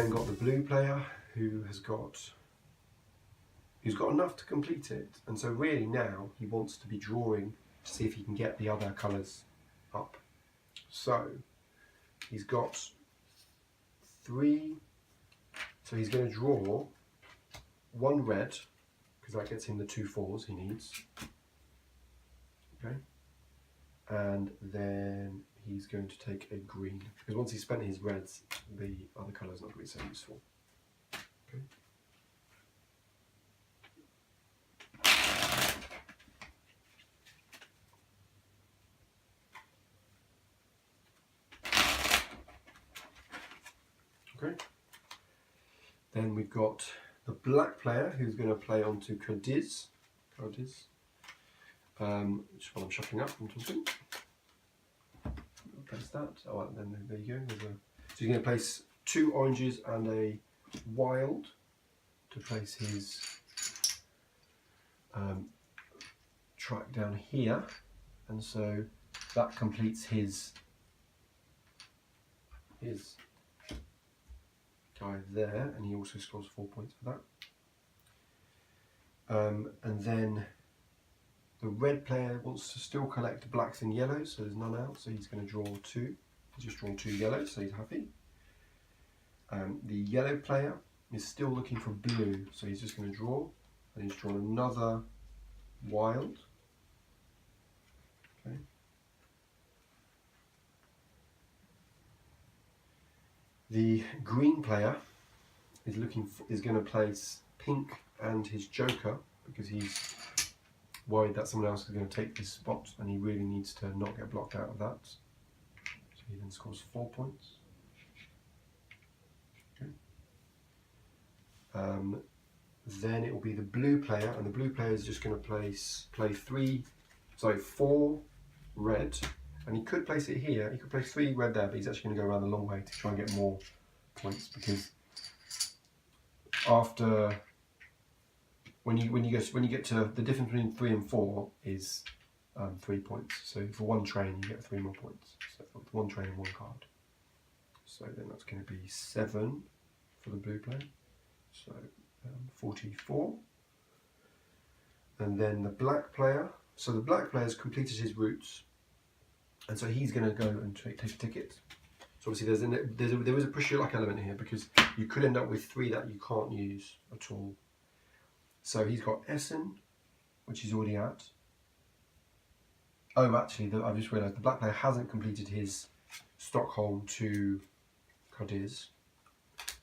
then got the blue player who's got enough to complete it, and so really now he wants to be drawing to see if he can get the other colours up. So he's got 3, so he's going to draw 1 red, because that gets him the 2 4s he needs. Okay, and then he's going to take a green, because once he's spent his reds, the other colour's not going to be so useful. Okay. Okay. Then we've got the black player who's going to play onto Cadiz. Which is what I'm shuffling up and talking. Place that. Oh, then there you go. So he's going to place 2 oranges and a wild to place his track down here, and so that completes his guy there, and he also scores 4 points for that. And then the red player wants to still collect blacks and yellows, so there's none out, so he's going to draw 2. He's just drawn 2 yellows, so he's happy. The yellow player is still looking for blue, so he's just going to draw, and he's drawn another wild. Okay. The green player is going to place pink and his joker, because he's worried that someone else is going to take this spot, and he really needs to not get blocked out of that. So he then scores 4 points. Okay. Then it will be the blue player, and the blue player is just going to play 4 red, and he could place it here. He could place 3 red there, but he's actually going to go around the long way to try and get more points, because after when you get to the difference between 3 and 4 is 3 points. So for 1 train you get 3 more points. So for 1 train and 1 card. So then that's going to be 7 for the blue player. So 44. And then the black player. So the black player has completed his routes, and so he's going to go and take a ticket. So obviously there is a push your luck element here, because you could end up with 3 that you can't use at all. So he's got Essen, which he's already at. Oh, actually, I've just realised the black player hasn't completed his Stockholm to Cadiz,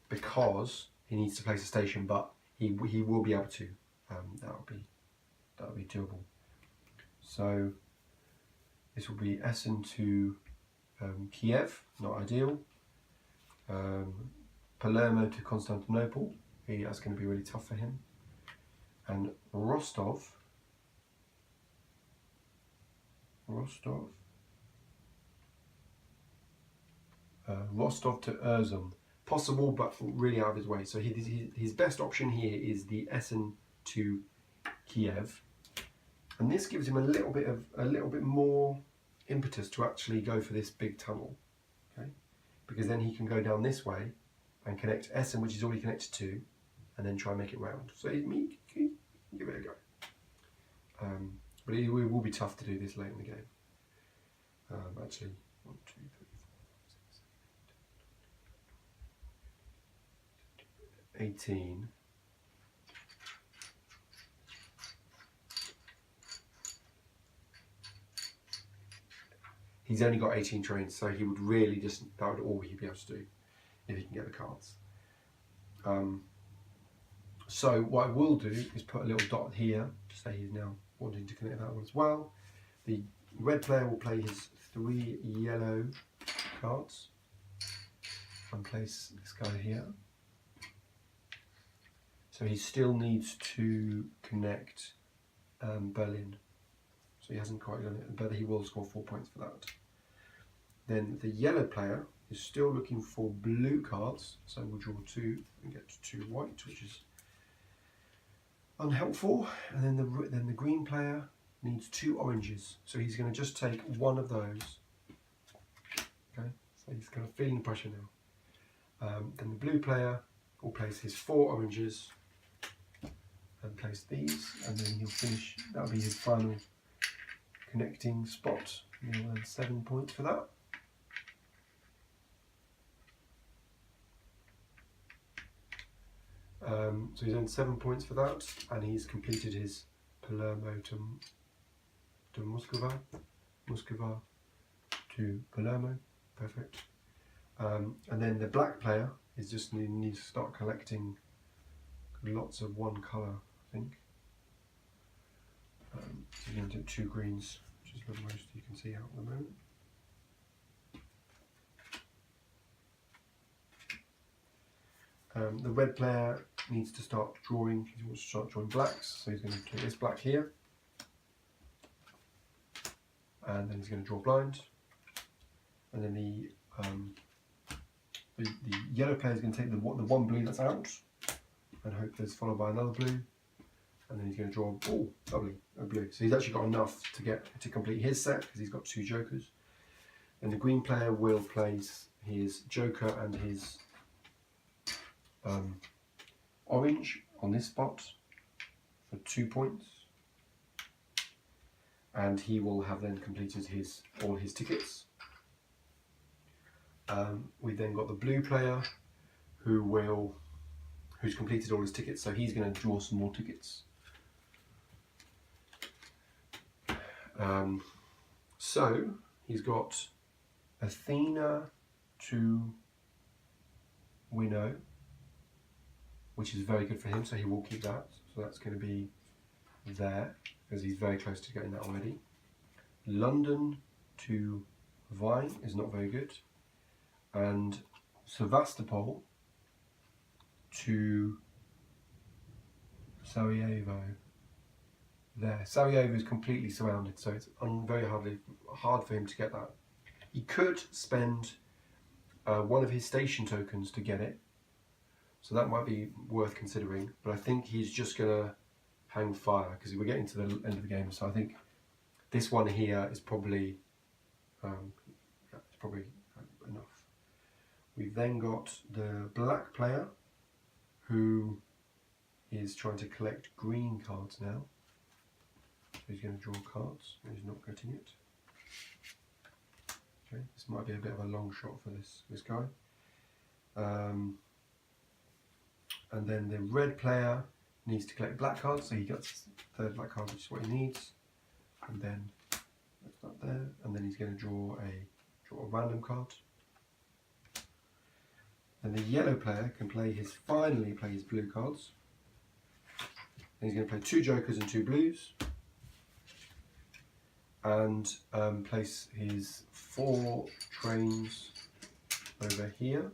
because he needs to place a station, but he will be able to. That'll be doable. So this will be Essen to Kiev, not ideal. Palermo to Constantinople, that's going to be really tough for him. And Rostov to Erzum. Possible, but really out of his way. So his best option here is the Essen to Kiev, and this gives him a little bit more impetus to actually go for this big tunnel. Okay, because then he can go down this way and connect Essen, which he's already connected to, and then try and make it round. So give it a go. But it will be tough to do this late in the game. Actually, 1, 2, 3, 4, 6, 7, 18. He's only got 18 trains, so he would really that would all he'd be able to do if he can get the cards. So what I will do is put a little dot here to say he's now wanting to connect that one as well. The red player will play his 3 yellow cards and place this guy here. So he still needs to connect Berlin. So he hasn't quite done it, but he will score 4 points for that. Then the yellow player is still looking for blue cards, so we'll draw 2 and get 2 white, which is unhelpful. And then the green player needs 2 oranges, so he's going to just take 1 of those. Okay, so he's kind of feeling the pressure now. Then the blue player will place his 4 oranges and place these, and then he'll finish. That'll be his final connecting spot. He'll earn 7 points for that. So he's earned 7 points for that, and he's completed his Palermo to Moscova to Palermo. Perfect. And then the black player is just needs to start collecting lots of one colour, I think. So you're going to do 2 greens, which is the most you can see out at the moment. The red player needs to start drawing. He wants to start drawing blacks, so he's going to take this black here, and then he's going to draw blind. And then the yellow player is going to take the one blue that's out, and hope that's followed by another blue. And then he's going to draw, oh, lovely, a blue. So he's actually got enough to complete his set because he's got 2 jokers. And the green player will place his joker and his orange on this spot for 2 points, and he will have then completed all his tickets. We've then got the blue player who's completed all his tickets, so he's going to draw some more tickets. So he's got Athena to Winnow, which is very good for him, so he will keep that. So that's going to be there, because he's very close to getting that already. London to Vine is not very good. And Sevastopol to Sarajevo. There. Sarajevo is completely surrounded, so it's very hard for him to get that. He could spend one of his station tokens to get it, so that might be worth considering, but I think he's just going to hang fire because we're getting to the end of the game. So I think this one here is probably enough. We've then got the black player who is trying to collect green cards now. So he's going to draw cards and he's not getting it. Okay, this might be a bit of a long shot for this guy. And then the red player needs to collect black cards, so he gets the 3rd black card, which is what he needs. And then that's that there. And then he's going to draw a random card. And the yellow player can finally play his blue cards. And he's going to play 2 jokers and 2 blues. And place his 4 trains over here.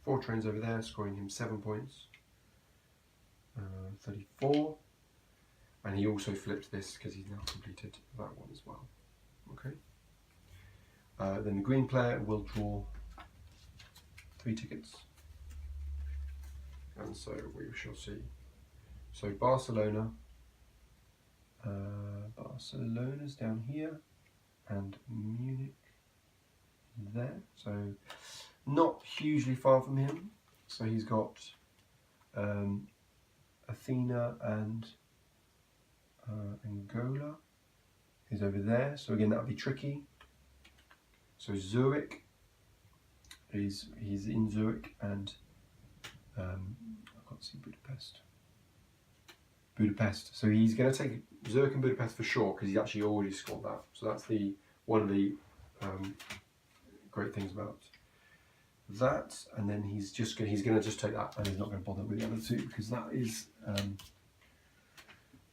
Four trains over there, scoring him 7 points. 34. And he also flipped this because he's now completed that one as well. Okay. Then the green player will draw 3 tickets. And so we shall see. So Barcelona. Barcelona's down here. And Munich there. So not hugely far from him. So he's got Athena and Angola is over there. So again, that would be tricky. So Zurich he's in Zurich, and I can't see Budapest. So he's going to take Zurich and Budapest for sure because he's actually already scored that. So that's one of the great things about that. And then he's going to just take that, and he's not going to bother with the other 2 because that is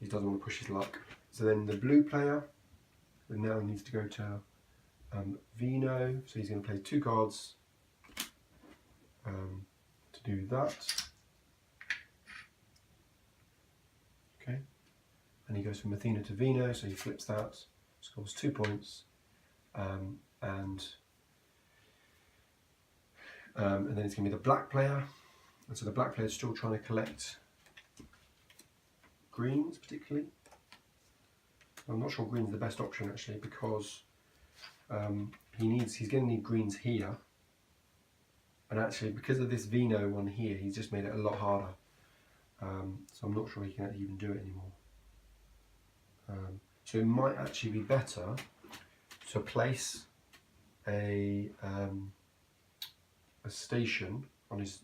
he doesn't want to push his luck. So then the blue player now needs to go to Vino, so he's going to play 2 cards to do that. Okay, and he goes from Athena to Vino, so he flips that, scores 2 points, and then it's going to be the black player, and so the black player is still trying to collect greens particularly. I'm not sure green's the best option actually because he's going to need greens here. And actually, because of this Vino one here, he's just made it a lot harder. So I'm not sure he can actually even do it anymore. So it might actually be better to place a station on his.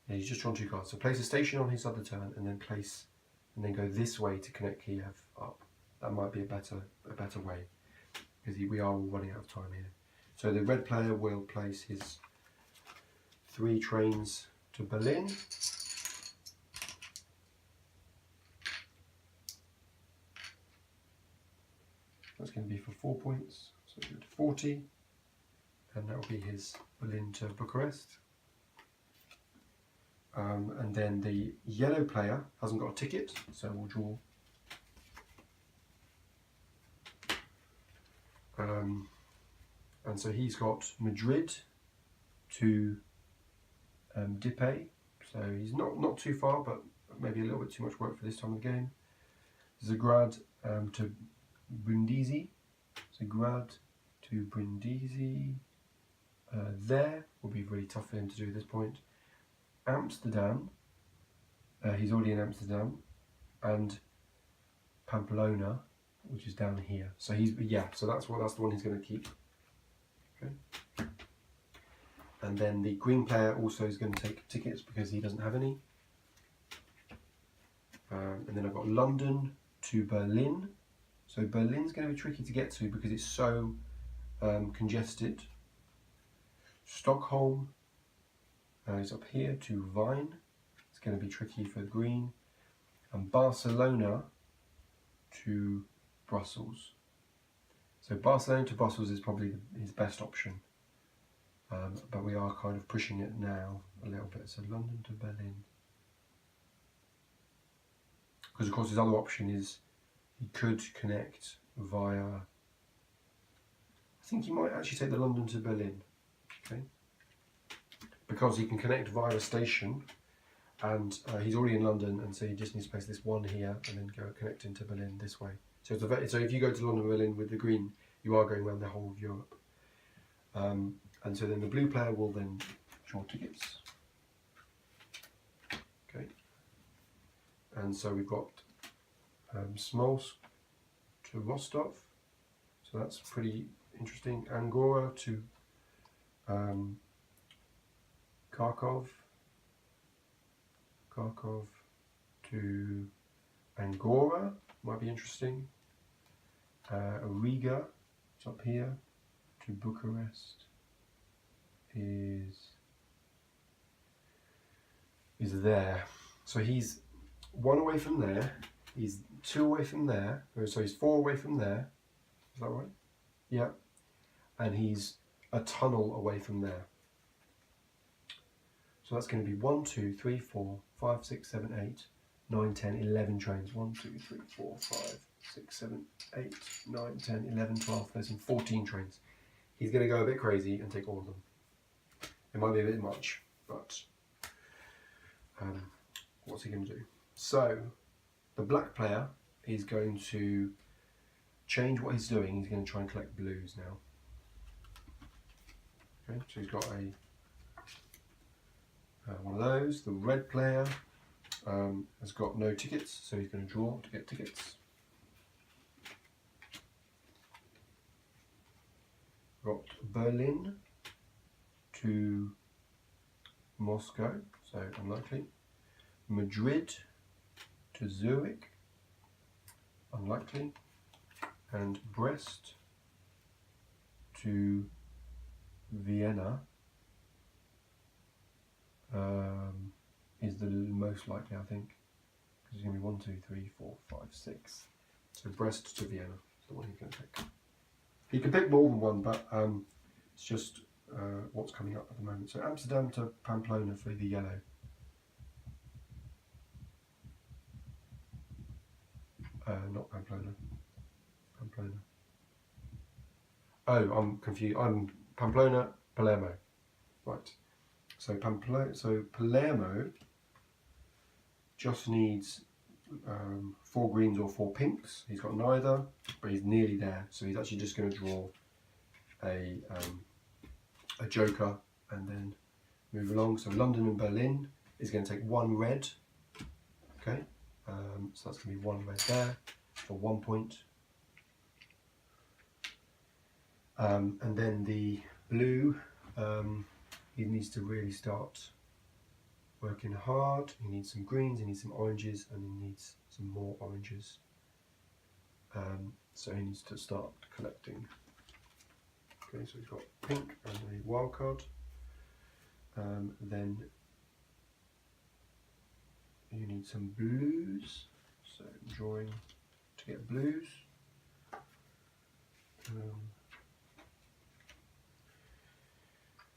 Yeah, he's just drawn 2 cards. So place a station on his other turn, and then go this way to connect Kiev up. That might be a better way, because we are all running out of time here. So the red player will place his 3 trains to Berlin. That's going to be for 4 points, so go to 40, and that will be his Berlin to Bucharest. And then the yellow player hasn't got a ticket, so we'll draw. And so he's got Madrid to Dieppe, so he's not too far, but maybe a little bit too much work for this time of the game. Zagrad to Brindisi, Zagrad to Brindisi. There will be really tough for him to do at this point. Amsterdam, he's already in Amsterdam, and Pamplona, which is down here. So so that's the one he's going to keep. Okay. And then the green player also is going to take tickets because he doesn't have any. And then I've got London to Berlin. So Berlin's going to be tricky to get to because it's so congested. Stockholm is up here to Vine. It's going to be tricky for green. And Barcelona to Brussels. So Barcelona to Brussels is probably his best option. But we are kind of pushing it now a little bit. So London to Berlin. Because of course his other option is he could connect via, I think he might actually take the London to Berlin. Okay. Because he can connect via a station, and he's already in London, and so he just needs to place this one here and then go connect into Berlin this way. So if you go to London, Berlin with the green, you are going around the whole of Europe. And so then the blue player will then draw tickets. Okay. And so we've got Smolensk to Rostov. So that's pretty interesting. Angora to Kharkov to Angora, might be interesting. Riga, it's up here, to Bucharest is there. So he's 1 away from there, he's 2 away from there, so he's 4 away from there, is that right? Yeah. And he's a tunnel away from there. So that's going to be 1, 2, 3, 4, 5, 6, 7, 8, 9, 10, 11 trains. 1, 2, 3, 4, 5, 6, 7, 8, 9, 10, 11, 12, 13, 14 trains. He's going to go a bit crazy and take all of them. It might be a bit much, but what's he going to do? So the black player is going to change what he's doing. He's going to try and collect blues now. Okay, so he's got one of those. The red player has got no tickets, so he's going to draw to get tickets. Got Berlin to Moscow, so unlikely. Madrid to Zurich, unlikely. And Brest to Vienna is the most likely, I think. Because it's going to be 1, 2, 3, 4, 5, 6. So Brest to Vienna is the one he's going to pick. He can pick more than one, but it's just what's coming up at the moment. So Amsterdam to Pamplona for the yellow. Not Pamplona. Pamplona. Oh, I'm confused. I'm Pamplona, Palermo. Right. So Palermo just needs 4 greens or 4 pinks. He's got neither, but he's nearly there. So he's actually just going to draw a joker and then move along. So London and Berlin is going to take 1 red. Okay, so that's going to be 1 red there for 1 point. And then the blue, he needs to really start working hard. He needs some greens, he needs some oranges, and he needs some more oranges. So he needs to start collecting. Okay, so he's got pink and a wild card. Then you need some blues. So I'm drawing to get blues.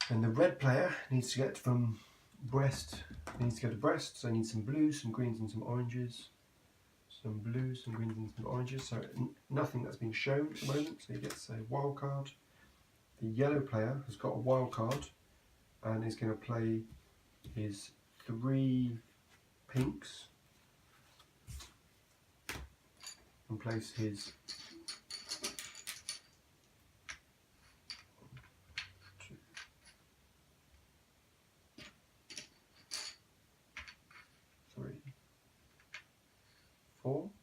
And the red player needs to get from Brest, needs to go to Brest, so he needs some blues, some greens and some oranges. Some blues, some greens and some oranges, so nothing that's being shown at the moment, so he gets a wild card. The yellow player has got a wild card and is going to play his 3 pinks and place his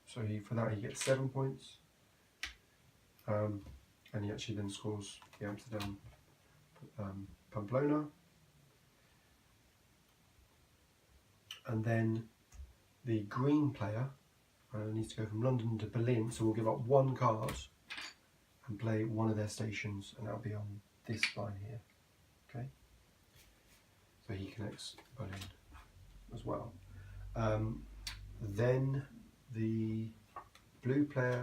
so for that he gets 7 points, and he actually then scores the Amsterdam Pamplona, and then the green player needs to go from London to Berlin, so we'll give up 1 card and play one of their stations, and that'll be on this line here. Okay, so he connects Berlin as well. Then the blue player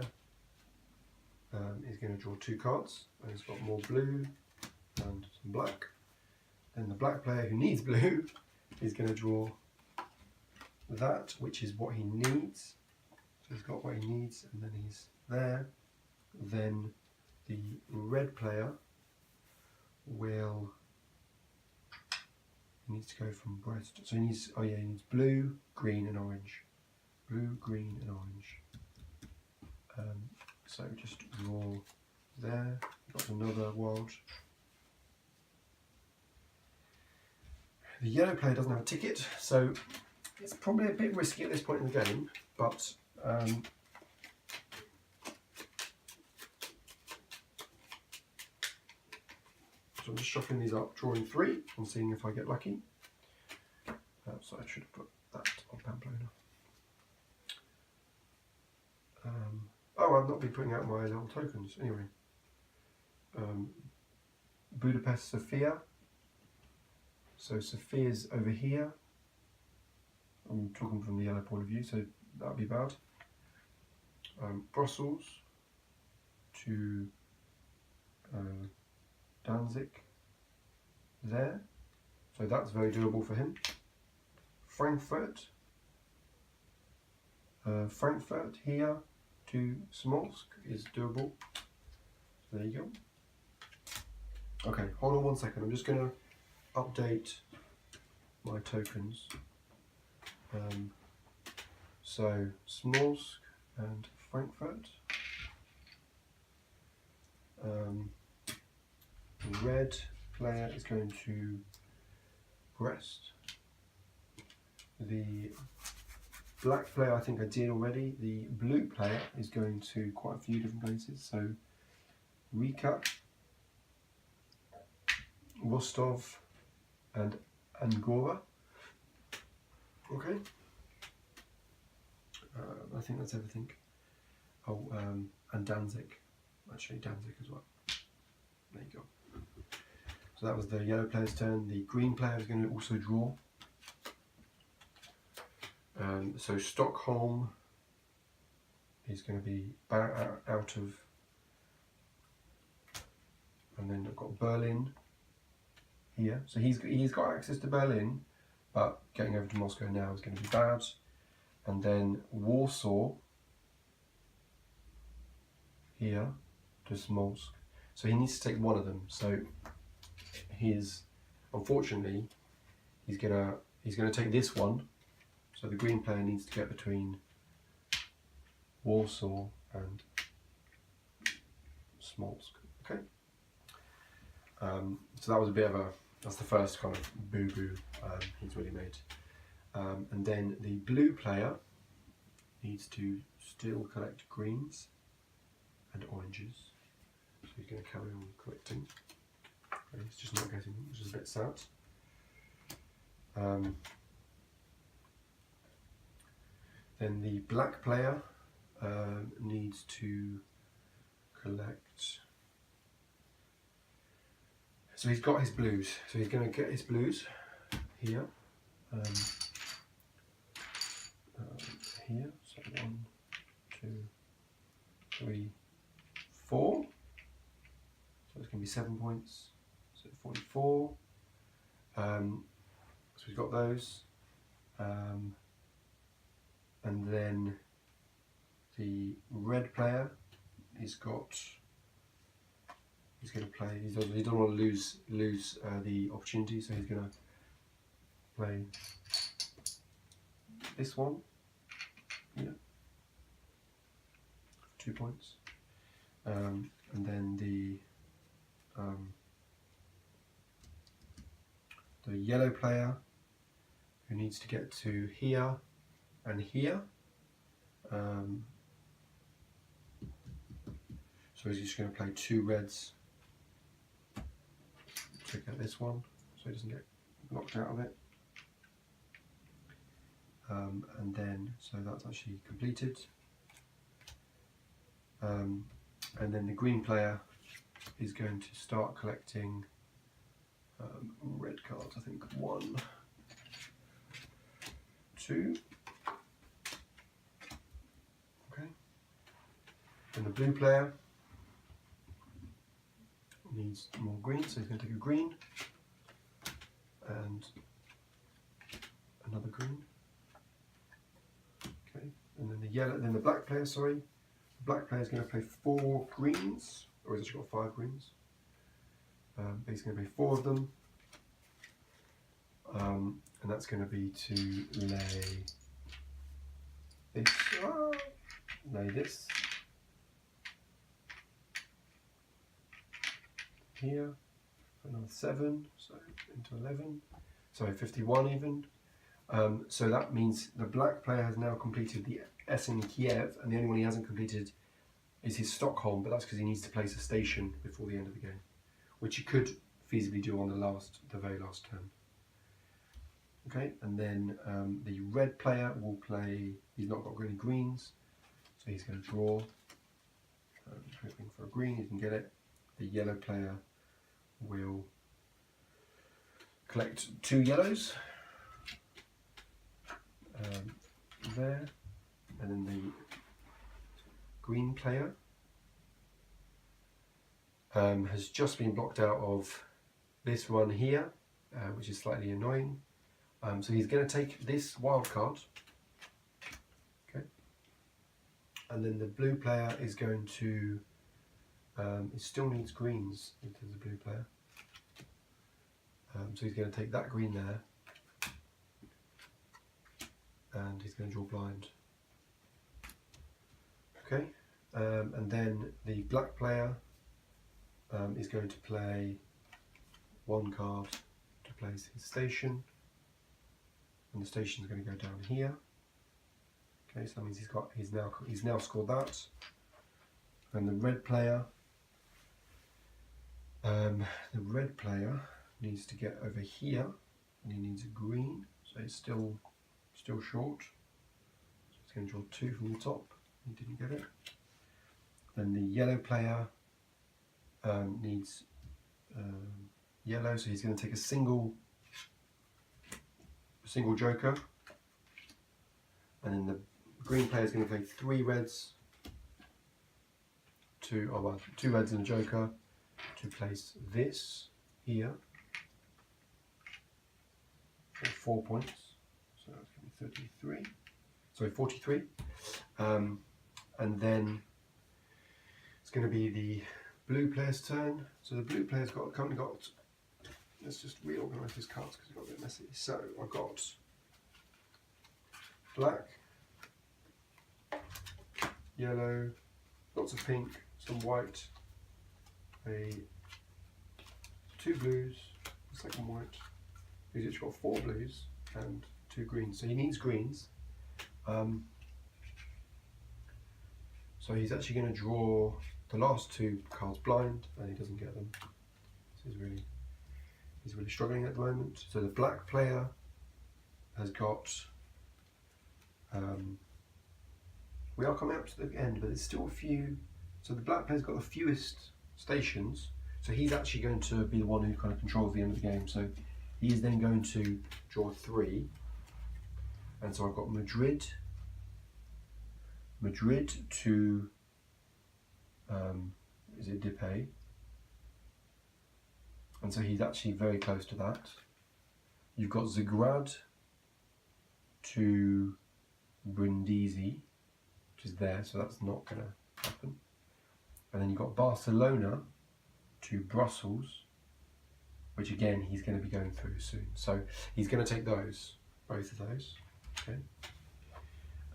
is going to draw 2 cards, and he's got more blue and some black. Then the black player, who needs blue, is going to draw that, which is what he needs. So he's got what he needs, and then he's there. Then the red player he needs to go from Brest. So he needs, he needs blue, green and orange. Blue, green and orange. So just draw there. Got another wild. The yellow player doesn't have a ticket, so it's probably a bit risky at this point in the game, but so I'm just shuffling these up, drawing 3 and seeing if I get lucky. So I should have put that on Pamplona. I've not been putting out my little tokens. Anyway, Budapest Sofia. So Sofia's over here. I'm talking from the yellow point of view, so that'll be bad. Brussels to Danzig there. So that's very doable for him. Frankfurt. Frankfurt here to Smolsk is doable. So there you go. Okay, hold on 1 second. I'm just going to update my tokens. So Smolsk and Frankfurt. The red player is going to Brest. The black player I think I did already. The blue player is going to quite a few different places. So Riga, Rostov and Angora. Okay. I think that's everything. Oh, and Danzig. Actually, Danzig as well. There you go. So that was the yellow player's turn. The green player is going to also draw. So Stockholm is going to be out of, and then I've got Berlin here. So he's got access to Berlin, but getting over to Moscow now is going to be bad. And then Warsaw here to Smolsk. So he needs to take one of them. So unfortunately he's gonna take this one. So the green player needs to get between Warsaw, and Smolensk. Okay. So that was a bit of a, that's the first kind of boo-boo he's really made. And then the blue player needs to still collect greens and oranges. So he's going to carry on collecting. Okay, he's just not getting them, which is a bit sad. Then the black player needs to collect. So he's got his blues. So he's going to get his blues here. Here. So 1, 2, 3, 4. So it's going to be 7 points. So 44. So we've got those. And then the red player, he's going to play. He doesn't want to lose the opportunity, so he's going to play this one. Yeah, 2 points. And then the yellow player, who needs to get to here and here. So he's just going to play 2 reds to get this one, so he doesn't get knocked out of it. And then, so that's actually completed. And then the green player is going to start collecting red cards. I think 1, 2. Okay. And the blue player needs more green, so he's going to take a green and another green. Okay. And then the black player, sorry. The black player is going to play 4 greens, or he's actually got 5 greens. But he's going to play 4 of them. And that's going to be to lay this here for another 7, so into 11, so 51 even. So that means the black player has now completed the Essen Kiev, and the only one he hasn't completed is his Stockholm, but that's because he needs to place a station before the end of the game, which he could feasibly do on the very last turn. Okay, and then the red player will play, he's not got any greens, so he's going to draw, hoping for a green, he can get it. The yellow player will collect 2 yellows, there, and then the green player has just been blocked out of this one here, which is slightly annoying. So he's going to take this wild card, okay, and then the blue player is going to, it still needs greens into the blue player, so he's going to take that green there, and he's going to draw blind. Okay, and then the black player is going to play 1 card to place his station. And the station is going to go down here. Okay, so that means he's now scored that. And the red player needs to get over here, and he needs a green, so he's still short. So he's going to draw 2 from the top. He didn't get it. Then the yellow player needs yellow, so he's going to take a single joker, and then the green player is going to play 3 reds, 2 reds and a joker to place this here for 4 points, so that's going to be 43, and then it's going to be the blue player's turn. So the blue player's currently got, let's just reorganise his cards because it got a bit messy. So I've got black, yellow, lots of pink, some white, 2 blues, a second white. He's actually got 4 blues and 2 greens, so he needs greens. So he's actually going to draw the last 2 cards blind, and he doesn't get them. So he's really struggling at the moment. So the black player has got. We are coming up to the end, but there's still a few. So the black player's got the fewest stations. So he's actually going to be the one who kind of controls the end of the game. So he is then going to draw 3. And so I've got Madrid to, is it Depay? And so he's actually very close to that. You've got Zagrad to Brindisi, which is there, so that's not going to happen. And then you've got Barcelona to Brussels, which again he's going to be going through soon. So he's going to take those, both of those, okay.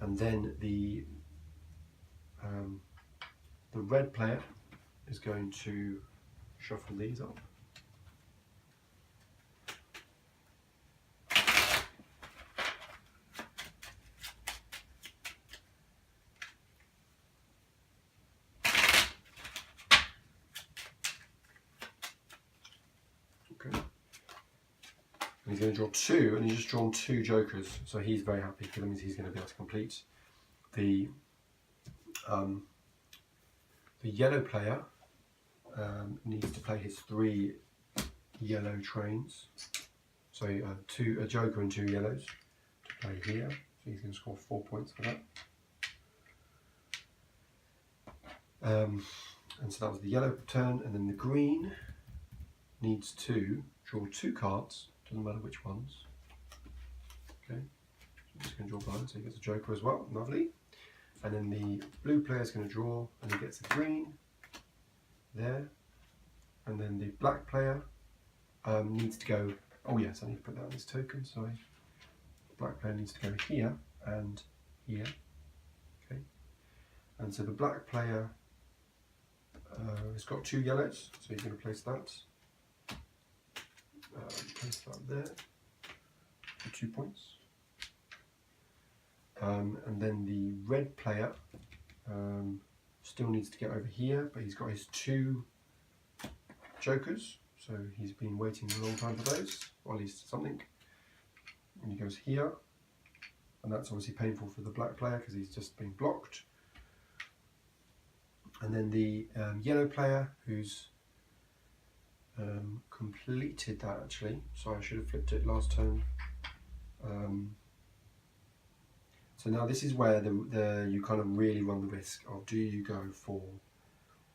And then the red player is going to shuffle these up. He's going to draw 2, and he's just drawn 2 jokers, so he's very happy because that means he's going to be able to complete the yellow player needs to play his 3 yellow trains, so a joker and 2 yellows to play here, so he's going to score 4 points for that. And so that was the yellow turn, and then the green needs to draw 2 cards. Doesn't matter which ones. Okay, so I'm just going to draw blind, so he gets a joker as well. Lovely. And then the blue player is going to draw, and he gets a green there. And then the black player needs to go. Oh yes, I need to put that on this token. Sorry. The black player needs to go here and here. Okay. And so the black player has got 2 yellows, so he's going to place that. Place that there for 2 points. And then the red player still needs to get over here, but he's got his 2 jokers, so he's been waiting a long time for those, or at least something. And he goes here, and that's obviously painful for the black player because he's just been blocked. And then the yellow player who's completed that actually, so I should have flipped it last turn. So now this is where you kind of really run the risk of, do you go for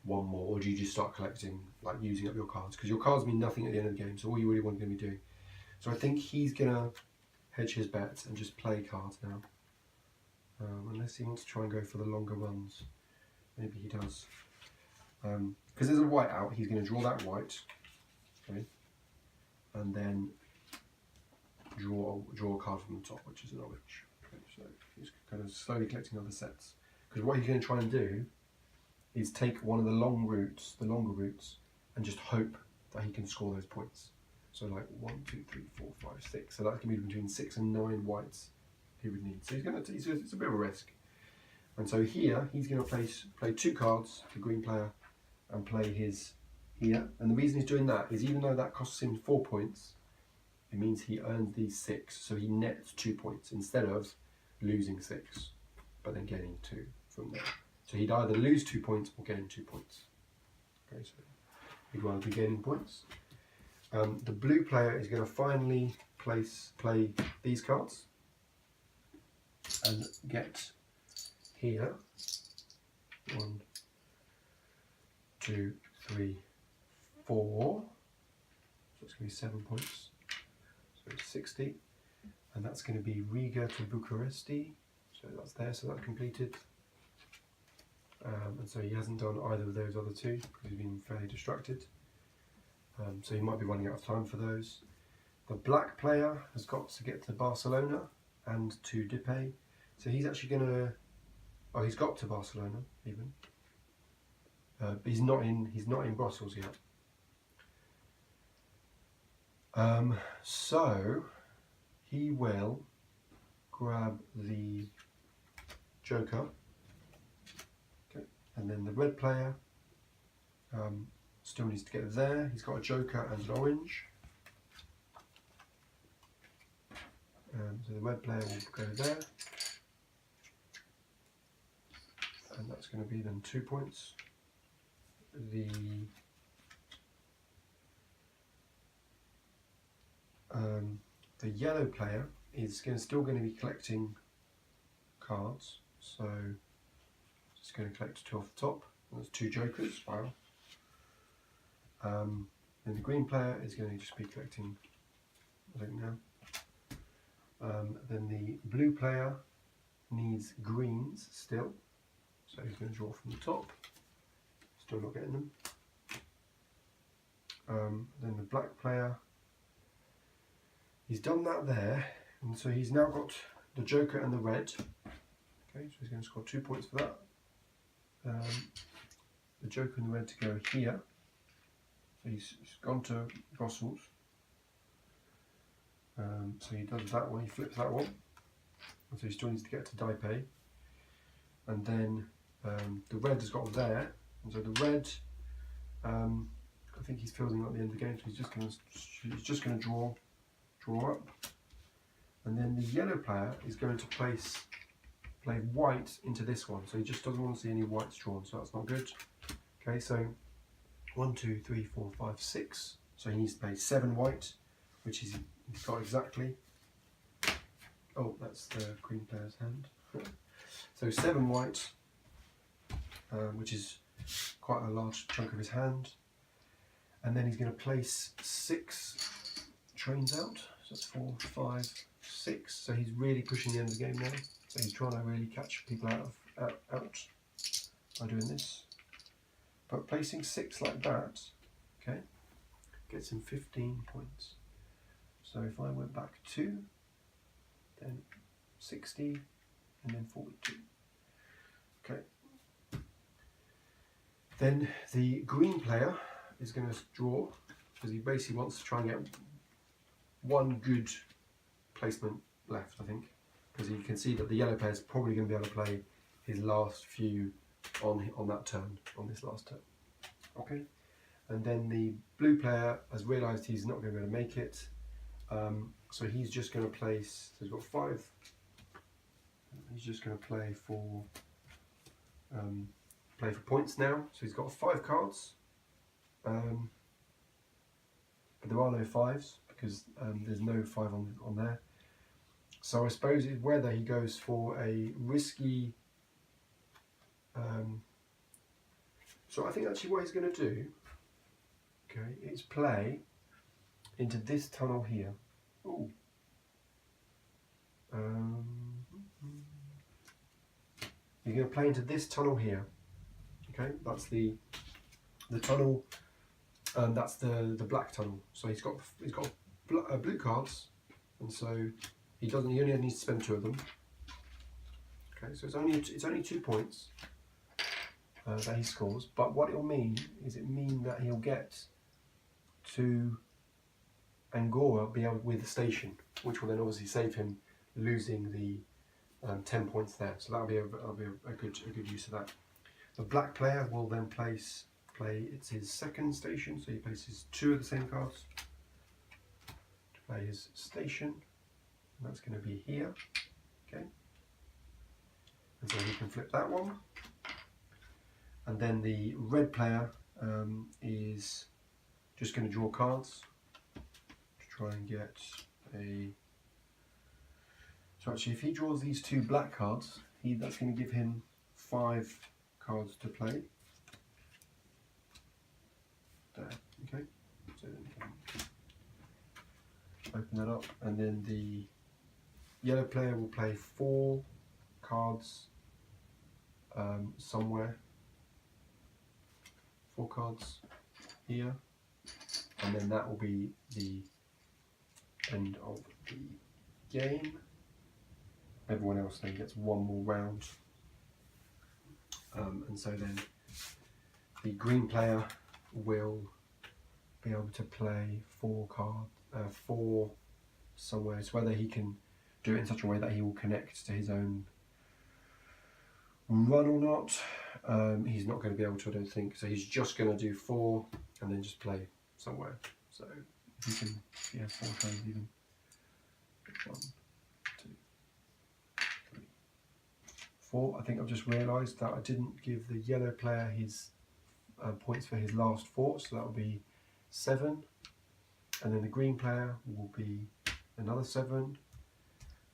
1 more, or do you just start collecting, like using up your cards, because your cards mean nothing at the end of the game, so all you really want to be doing. So I think he's gonna hedge his bets and just play cards now, unless he wants to try and go for the longer runs. Maybe he does, because there's a white out. He's going to draw that white, okay, and then draw a card from the top, which is an orange. Okay, so he's kind of slowly collecting other sets, because what he's going to try and do is take one of the longer routes, and just hope that he can score those points. So like 1, 2, 3, 4, 5, 6. So that can be between 6 and 9 whites he would need. So it's a bit of a risk. And so here he's going to play 2 cards, the green player, and play his here. And the reason he's doing that is, even though that costs him 4 points, it means he earns these 6. So he nets 2 points instead of losing 6, but then gaining 2 from there. So he'd either lose 2 points or gain 2 points. Okay, so he'd rather be gaining points. The blue player is going to finally play these cards and get here 1, 2, 3, 4. So it's going to be 7 points. So it's 60, and that's going to be Riga to Bucuresti. So that's there. So that's completed. And so he hasn't done either of those other 2 because he's been fairly distracted. So he might be running out of time for those. The black player has got to get to Barcelona and to Depay. So he's actually going to Oh, he's got to Barcelona even. But he's not in Brussels yet. So he will grab the Joker. Okay, and then the red player still needs to get there. He's got a Joker and an orange. So the red player will go there. And that's going to be then 2 points. The yellow player is still going to be collecting cards, so just going to collect 2 off the top. That's 2 jokers. Wow. Then the green player is going to just be collecting, I don't know. Then the blue player needs greens still, so he's going to draw from the top. Still not getting them. Then the black player, he's done that there, and so he's now got the Joker and the red. Okay, so he's going to score 2 points for that. The Joker and the red to go here. So he's gone to Brussels. So he does that one, he flips that one. And so he still needs to get to Taipei. And then the red has got there. And so the red, I think he's fielding at the end of the game, so he's just going to draw up. And then the yellow player is going to play white into this one. So he just doesn't want to see any whites drawn, so that's not good. Okay, so 1, 2, 3, 4, 5, 6. So he needs to play 7 white, which he's got exactly. Oh, that's the green player's hand. So 7 white, which is quite a large chunk of his hand. And then he's going to place 6 trains out. So that's 4, 5, 6. So he's really pushing the end of the game now. So he's trying to really catch people out by doing this. But placing 6 like that, okay, gets him 15 points. So if I went back 2, then 60, and then 42. Okay. Then the green player is going to draw, because he basically wants to try and get one good placement left, I think. Because you can see that the yellow player is probably going to be able to play his last few on that turn, on this last turn. Okay. And then the blue player has realised he's not going to be able to make it. So he's just going to place, so he's got 5. He's just going to play for points now. So he's got 5 cards. But there are no 5s because there's no 5 on there. So I suppose it's whether he goes for a risky. So I think actually what he's going to do, okay, is play into this tunnel here. Ooh. You're going to play into this tunnel here. Okay, that's the tunnel, and that's the black tunnel. So he's got blue cards, and so he only needs to spend 2 of them. Okay, so it's only 2 points that he scores. But what it'll mean is that he'll get to Angora with the station, which will then obviously save him losing the 10 points there. So that'll be a good use of that. The black player will then play. It's his second station, so he places 2 of the same cards to play his station, and that's going to be here. Okay, and so he can flip that one. And then the red player is just going to draw cards to try and get a. So actually, if he draws these 2 black cards, that's going to give him 5 cards to play. There, okay. So then you can open that up, and then the yellow player will play 4 cards somewhere. 4 cards here, and then that will be the end of the game. Everyone else then gets 1 more round And so then the green player will be able to play 4 somewhere. It's whether he can do it in such a way that he will connect to his own run or not. He's not going to be able to, I don't think. So he's just going to do 4 and then just play somewhere. So he can, he has 4 turns even. 1, 2, 3, 4. I think I've just realised that I didn't give the yellow player his points for his last 4, so that will be 7. And then the green player will be another 7.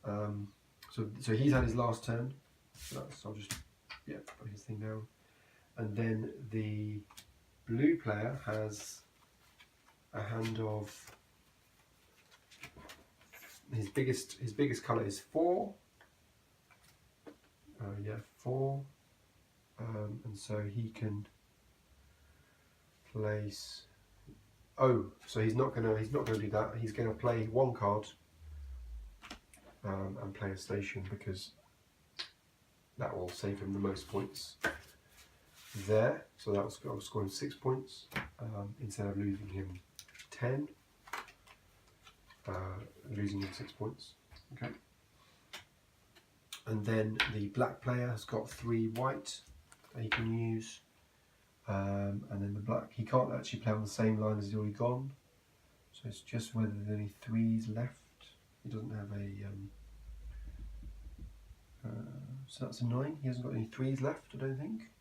So he's had his last turn. So I'll just put his thing down. And then the blue player has a hand of his biggest colour is 4. 4. And so he can place. Oh, so he's not gonna do that. He's gonna play 1 card and play a station, because that will save him the most points there. So that will score him 6 points instead of losing him 10. Losing him 6 points. Okay. And then the black player has got 3 white that he can use. And then the black, he can't actually play on the same line as he's already gone. So it's just whether there's any 3s left. He doesn't have a... so that's annoying. He hasn't got any 3s left, I don't think.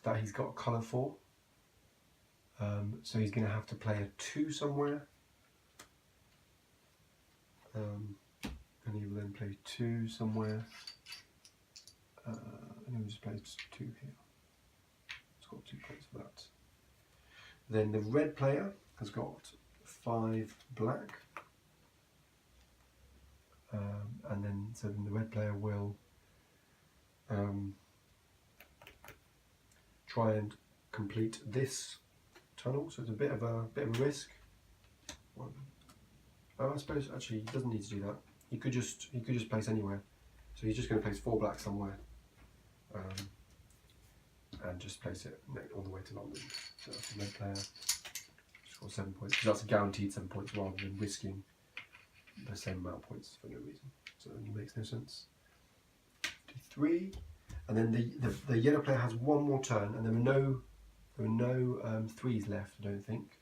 That he's got colour for. So he's going to have to play a 2 somewhere. And he will then play 2 somewhere. And he'll just play 2 here. It's got 2 points for that. Then the red player has got 5 black. And then the red player will try and complete this tunnel. So it's a bit of a risk. I suppose actually he doesn't need to do that. He could just place anywhere. So he's just going to place 4 black somewhere, and just place it all the way to London. So that's the red player. Score 7 points, because that's a guaranteed 7 points rather than risking the same amount of points for no reason. So it makes no sense. 3, and then the yellow player has 1 more turn, and there were no 3s left. I don't think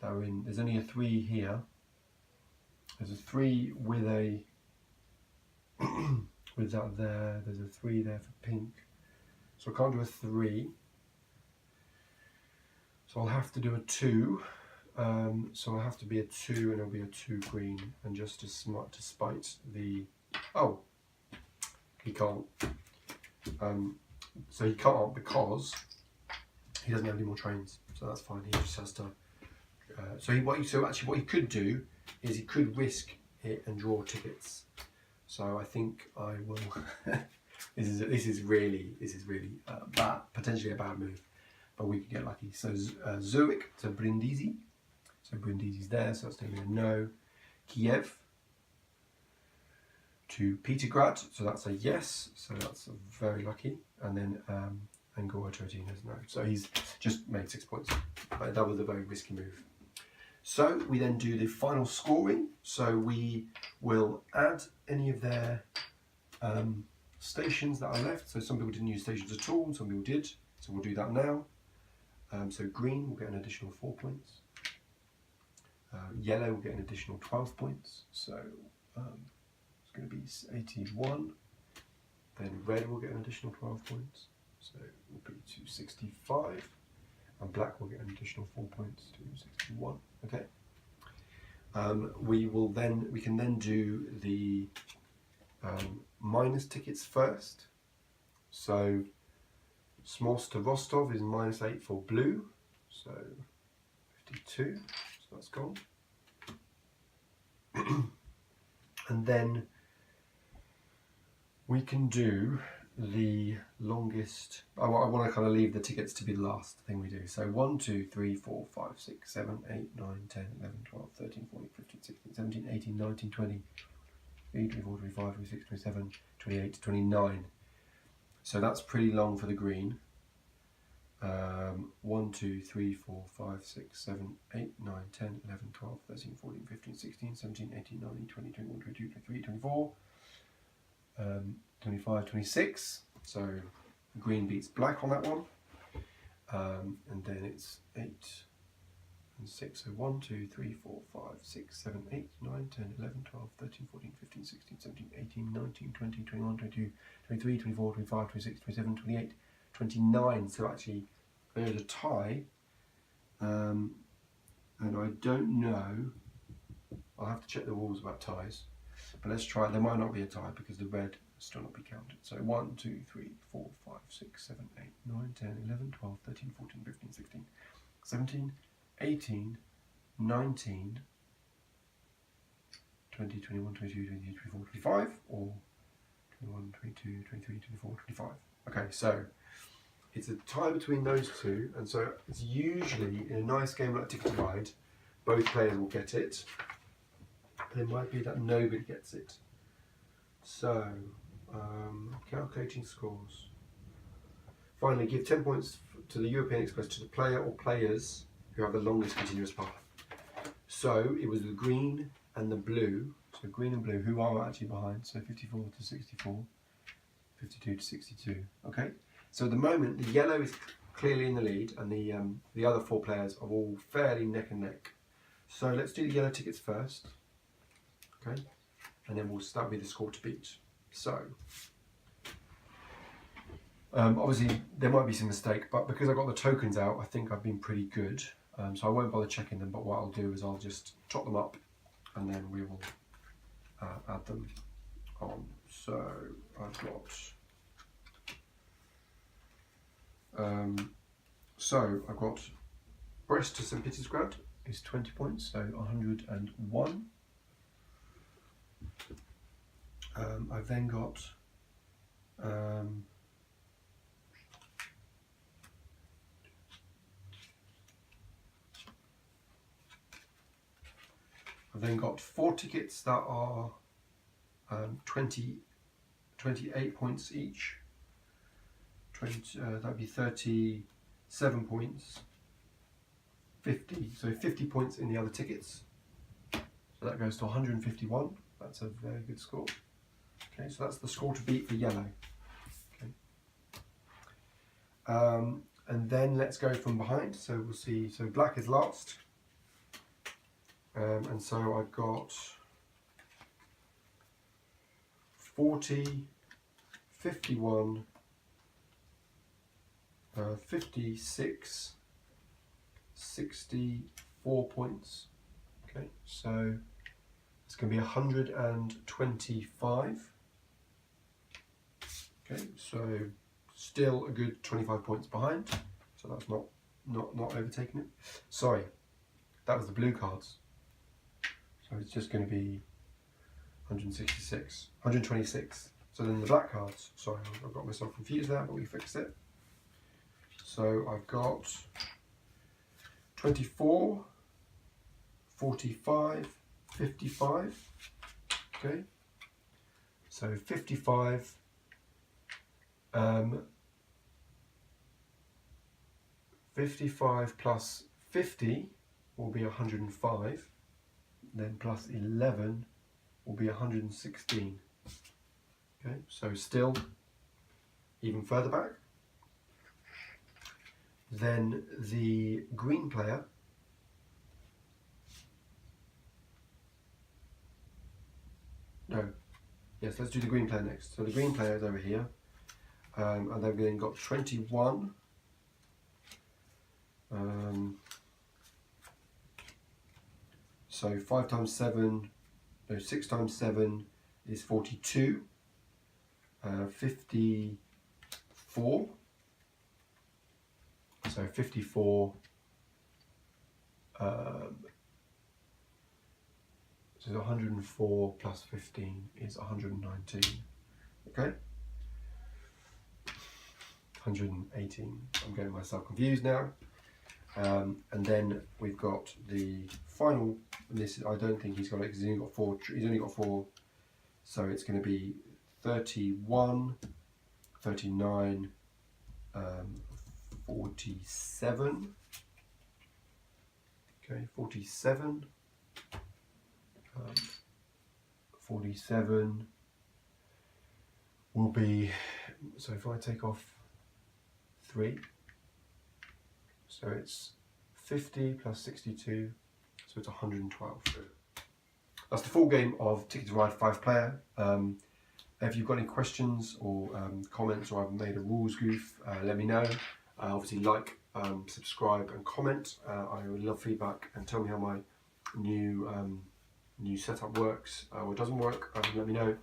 that are in. There's only a 3 here. There's a 3 with a with that there. There's a 3 there for pink. So I can't do a 3. So I'll have to do a 2. So I'll have to be a 2, and it'll be a 2 green, and just to spite the. Oh, he can't. So he can't because he doesn't have any more trains. So that's fine. He just has to. So what he could do is he could risk it and draw tickets. So I think I will. this is really bad, potentially a bad move, but we could get lucky. So Zurich to Brindisi. So Brindisi's there, so that's going to be a no. Kiev to Petrograd, so that's a yes. So that's very lucky. And then Angora to Atenas, no. So he's just made 6 points. That was a very risky move. So we then do the final scoring. So we will add any of their stations that are left. So some people didn't use stations at all, some people did. So we'll do that now. So green will get an additional 4 points. Yellow will get an additional 12 points. So it's going to be 81. Then red will get an additional 12 points. So it will be 265. And black will get an additional 4 points to 61. Okay. We can then do the minus tickets first. So Smolensk to Rostov is -8 for blue. So 52. So that's gone. And then we can do the longest. I want to kind of leave the tickets to be the last thing we do. So 1, 2, 3, 4, 5, 6, 7, 8, 9, 10, 11, 12, 13, 14, 15, 16, 17, 18, 19, 20, 23, 24, 25, 26, 27, 28, 29. So that's pretty long for the green. 1, 2, 3, 4, 5, 6, 7, 8, 9, 10, 11, 12, 13, 14, 15, 16, 17, 18, 19, 20, 21, 22, 23, 24, 25, 26. So green beats black on that one. And then it's 8 and 6. So 1, 2, 3, 4, 5, 6, 7, 8, 9, 10, 11, 12, 13, 14, 15, 16, 17, 18, 19, 20, 21, 22, 23, 24, 25, 26, 27, 28, 29. So actually there's a tie. And I don't know. I'll have to check the rules about ties. But let's try. There might not be a tie because the red will still not be counted. So 1, 2, 3, 4, 5, 6, 7, 8, 9, 10, 11, 12, 13, 14, 15, 16, 17, 18, 19, 20, 21, 22, 23, 24, 25, or 21, 22, 23, 24, 25. Okay, so it's a tie between those two, and so it's usually, in a nice game like Ticket to Ride, both players will get it, but it might be that nobody gets it. So, calculating scores. Finally, give 10 points to the European Express to the player or players who have the longest continuous path. So, it was the green and the blue, so green and blue, who are actually behind, so 54 to 64, 52 to 62, okay? So at the moment, the yellow is clearly in the lead, and the other four players are all fairly neck and neck. So let's do the yellow tickets first, okay? And then that'll be the score to beat. So, obviously there might be some mistake, but because I got the tokens out, I think I've been pretty good. So I won't bother checking them, but what I'll do is I'll just tot them up, and then we will add them on. So I've got... so I've got Brest to St. Petersburg is 20 points, so 101. I've then got four tickets that are 28 points each. That'd be 37 points, 50, so 50 points in the other tickets. So that goes to 151. That's a very good score. Okay, so that's the score to beat for yellow. Okay. And then let's go from behind. So we'll see, so black is last. And so I've got 40, 51, 56, 64 points. Okay, so it's going to be 125. Okay, so still a good 25 points behind. So that's not overtaking it. Sorry, that was the blue cards. So it's just going to be 166, 126. So then the black cards. Sorry, I've got myself confused there, but we fixed it. So I've got 24, 45, 55. Okay. So 55. 55 plus 50 will be 105. Then plus 11 will be 116. Okay, so still even further back. Then the green player let's do the green player next. So the green player is over here, and they've then got 21. So 5 times 7, no, 6 times 7 is 42. 54. So 54. So 104 plus 15 is 119. Okay. 118. I'm getting myself confused now. And then we've got the final. This I don't think he's got it because he's only got 4. He's only got 4. So it's going to be 31, 39, 47. Okay, 47. 47 will be, so if I take off 3, so it's 50 plus 62, so it's 112. That's the full game of Ticket to Ride 5-player. If you've got any questions or comments, or I've made a rules goof, let me know. Obviously like, subscribe and comment. I would love feedback, and tell me how my new setup works or doesn't work. Let me know.